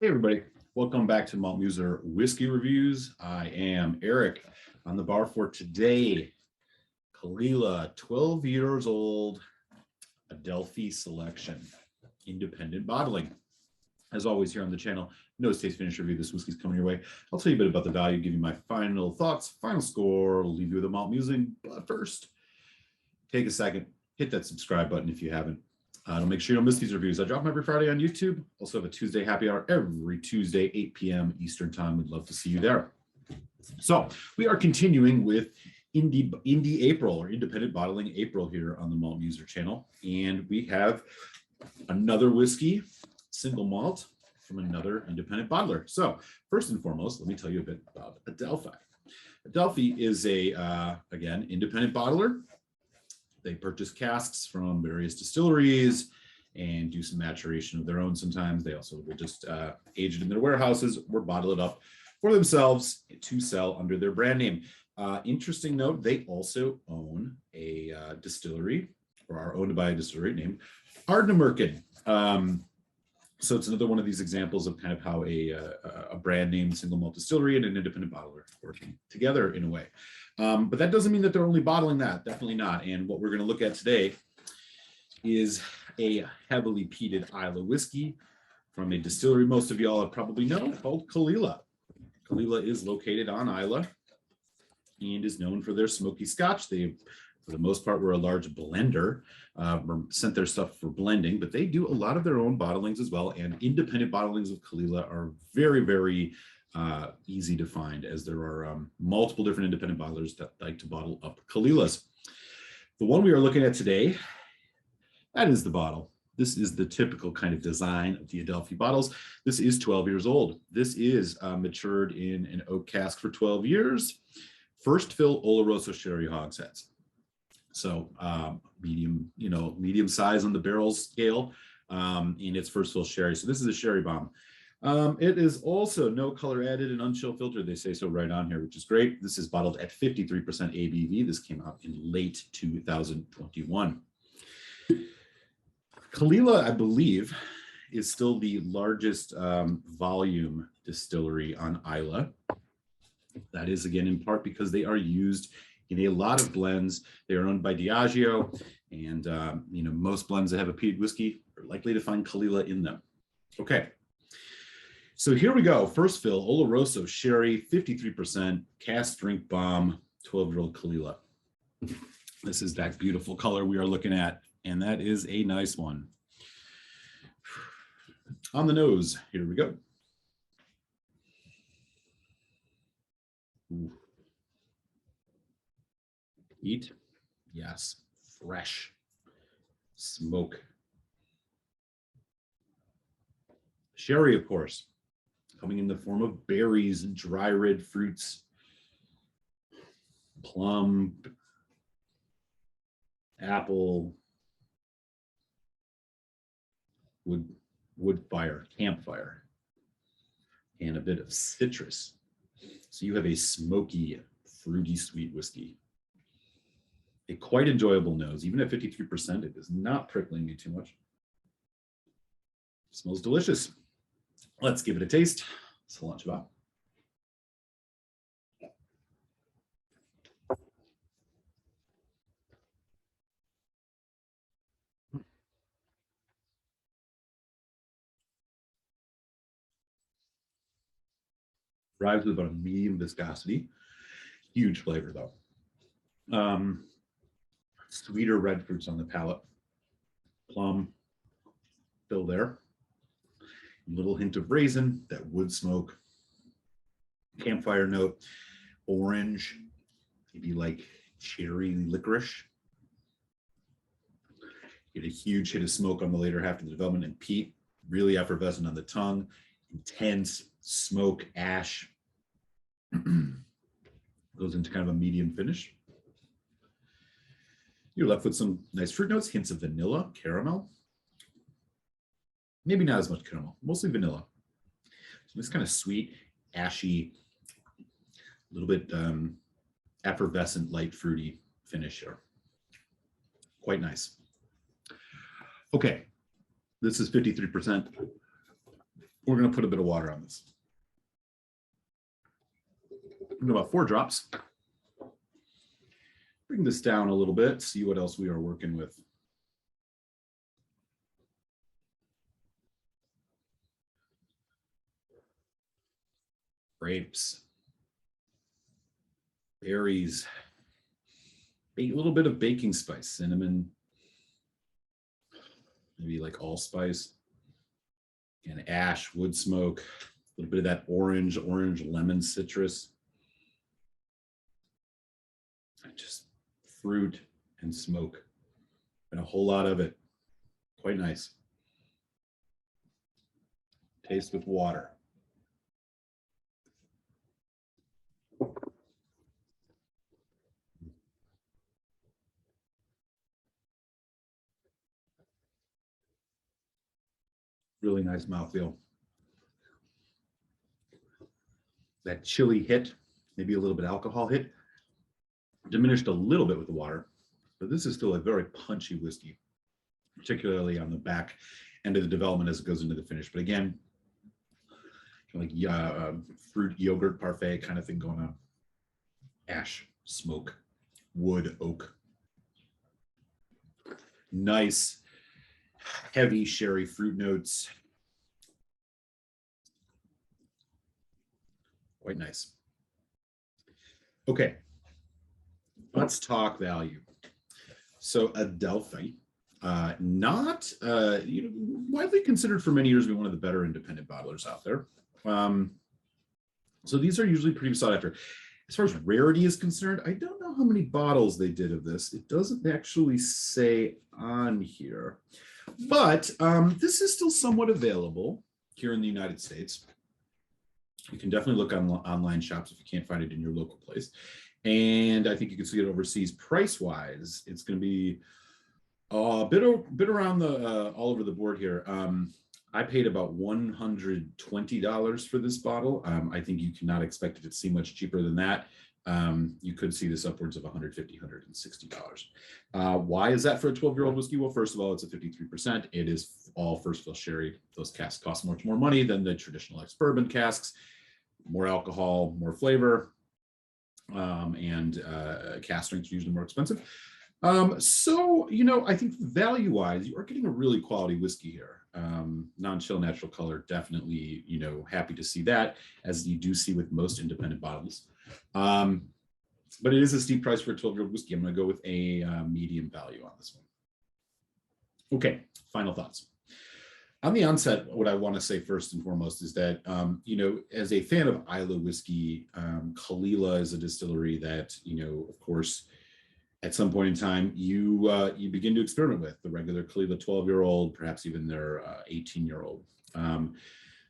everybody, welcome back to Malt Muser Whiskey Reviews. I am Eric. On the bar for today, Caol Ila, 12 years old, Adelphi selection, independent bottling. As always here on the channel, no taste finish review. This whiskey's coming your way. I'll tell you a bit about the value, give you my final thoughts, final score, leave you with a malt musing. But first, take a second, hit that subscribe button if you haven't. To make sure you don't miss these reviews. I drop them every Friday on YouTube. Also have a Tuesday happy hour every Tuesday, 8 p.m. Eastern time. We'd love to see you there. So we are continuing with Indie April, or Independent Bottling April, here on the Malt Muser channel. And we have another whiskey, single malt, from another independent bottler. So first and foremost, let me tell you a bit about Adelphi. Adelphi is again, independent bottler. They purchase casks from various distilleries and do some maturation of their own sometimes. They also will just age it in their warehouses or bottle it up for themselves to sell under their brand name. Interesting note, they also own a distillery, or are owned by a distillery named Ardnamurchan. So it's another one of these examples of kind of how a brand name single malt distillery and an independent bottler working together in a way. But that doesn't mean that they're only bottling that, definitely not. And what we're going to look at today is a heavily peated Islay whiskey from a distillery most of y'all probably know, called Caol Ila. Caol Ila is located on Islay and is known for their smoky scotch. They, for the most part, were a large blender, sent their stuff for blending, but they do a lot of their own bottlings as well. And independent bottlings of Caol Ila are very, very easy to find, as there are multiple different independent bottlers that like to bottle up Caol Ilas. The one we are looking at today, that is the bottle. This is the typical kind of design of the Adelphi bottles. This is 12 years old. This is matured in an oak cask for 12 years. First fill Oloroso sherry hogsheads. So medium, medium size on the barrel scale in its first fill sherry. So this is a sherry bomb. It is also no color added and unchill filtered. They say so right on here, which is great. This is bottled at 53% ABV. This came out in late 2021. Caol Ila, I believe, is still the largest volume distillery on Islay. That is, again, in part because they are used in a lot of blends. They are owned by Diageo, and most blends that have a peated whiskey are likely to find Caol Ila in them. Okay. So here we go. First fill, Oloroso sherry, 53%, cask strength bomb, 12-year-old Caol Ila. This is that beautiful color we are looking at, and that is a nice one. On the nose, here we go. Ooh. Heat, yes. Fresh. Smoke. Sherry, of course, coming in the form of berries and dry red fruits, plum, apple, wood fire, campfire, and a bit of citrus. So you have a smoky, fruity, sweet whiskey. A quite enjoyable nose. Even at 53%, it is not prickling me too much. Smells delicious. Let's give it a taste. It's a lunch box. Arrives with about a medium viscosity. Huge flavor though. Sweeter red fruits on the palate. Plum, still there. A little hint of raisin, that wood smoke, campfire note, orange, maybe like cherry licorice. Get a huge hit of smoke on the later half of the development, and peat, really effervescent on the tongue, intense smoke, ash. Goes into kind of a medium finish. You're left with some nice fruit notes, hints of vanilla, caramel. Maybe not as much caramel, mostly vanilla. So this kind of sweet, ashy, a little bit effervescent, light fruity finish here. Quite nice. Okay, this is 53%. We're going to put a bit of water on this. About 4 drops. Bring this down a little bit, see what else we are working with. Grapes, berries, a little bit of baking spice, cinnamon, maybe like allspice, and ash, wood smoke, a little bit of that orange, lemon citrus. Just fruit and smoke, and a whole lot of it. Quite nice. Taste with water. Really nice mouthfeel. That chili hit, maybe a little bit alcohol hit, diminished a little bit with the water, but this is still a very punchy whiskey, particularly on the back end of the development as it goes into the finish. But again, like fruit yogurt parfait kind of thing going on. Ash, smoke, wood, oak. Nice, heavy sherry fruit notes. Quite nice. Okay, let's talk value. So Adelphi, not widely considered for many years to be one of the better independent bottlers out there. So these are usually pretty sought after. As far as rarity is concerned, I don't know how many bottles they did of this. It doesn't actually say on here, but this is still somewhat available here in the United States. You can definitely look on online shops if you can't find it in your local place. And I think you can see it overseas. Price-wise, it's going to be a bit around the all over the board here. I paid about $120 for this bottle. I think you cannot expect it to see much cheaper than that. You could see this upwards of $150, $160. Why is that for a 12-year-old whiskey? Well, first of all, it's a 53%. It is all first fill sherry. Those casks cost much more money than the traditional ex-bourbon casks. More alcohol, more flavor, and cask strengths are usually more expensive. So, I think value-wise, you are getting a really quality whiskey here. Non-chill, natural color, definitely, happy to see that, as you do see with most independent bottles. But it is a steep price for a 12-year-old whiskey. I'm going to go with a medium value on this one. Okay, final thoughts. On the onset, what I want to say first and foremost is that, as a fan of Ila whiskey, Caol Ila is a distillery that, of course, at some point in time, you begin to experiment with the regular Caol Ila 12-year-old, perhaps even their 18-year-old. The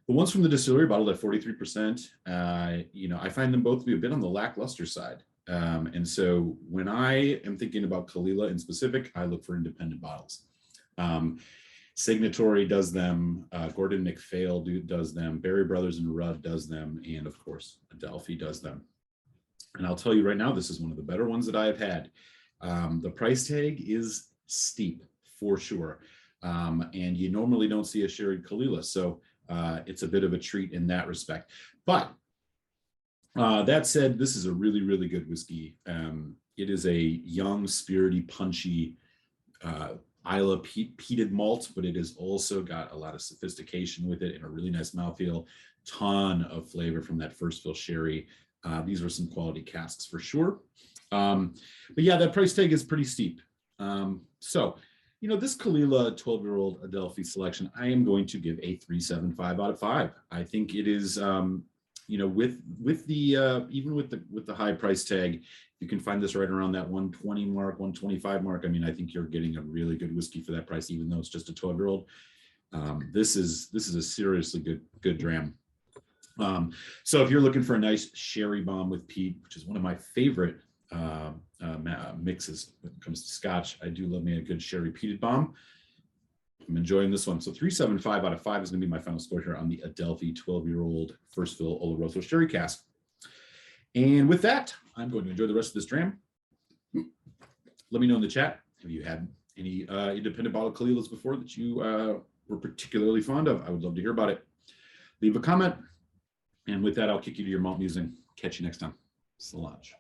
ones from the distillery bottled at 43%, I find them both to be a bit on the lackluster side. And so when I am thinking about Caol Ila in specific, I look for independent bottles. Signatory does them, Gordon MacPhail does them, Berry Brothers and Rudd does them, and of course, Adelphi does them. And I'll tell you right now, this is one of the better ones that I have had. The price tag is steep for sure. And you normally don't see a sherry Caol Ila, so it's a bit of a treat in that respect. But that said, this is a really, really good whiskey. It is a young, spirity, punchy Islay peated malt, but it has also got a lot of sophistication with it and a really nice mouthfeel. Ton of flavor from that first fill sherry. These are some quality casks for sure. But yeah, that price tag is pretty steep. So, this Caol Ila 12-year-old Adelphi selection, I am going to give a 3.75 out of 5. I think it is, with the even with the high price tag, you can find this right around that 120 mark, 125 mark. I mean, I think you're getting a really good whiskey for that price, even though it's just a 12-year-old. This is a seriously good dram. So if you're looking for a nice sherry bomb with peat, which is one of my favorite mixes when it comes to Scotch, I do love me a good sherry peated bomb. I'm enjoying this one. So 3.75 out of 5 is going to be my final score here on the Adelphi 12-year-old first fill Oloroso sherry cask. And with that, I'm going to enjoy the rest of this dram. Let me know in the chat if you had any independent bottle Caol Ilas before that you were particularly fond of. I would love to hear about it. leave a comment. And with that, I'll kick you to your malt musing. Catch you next time. Solange.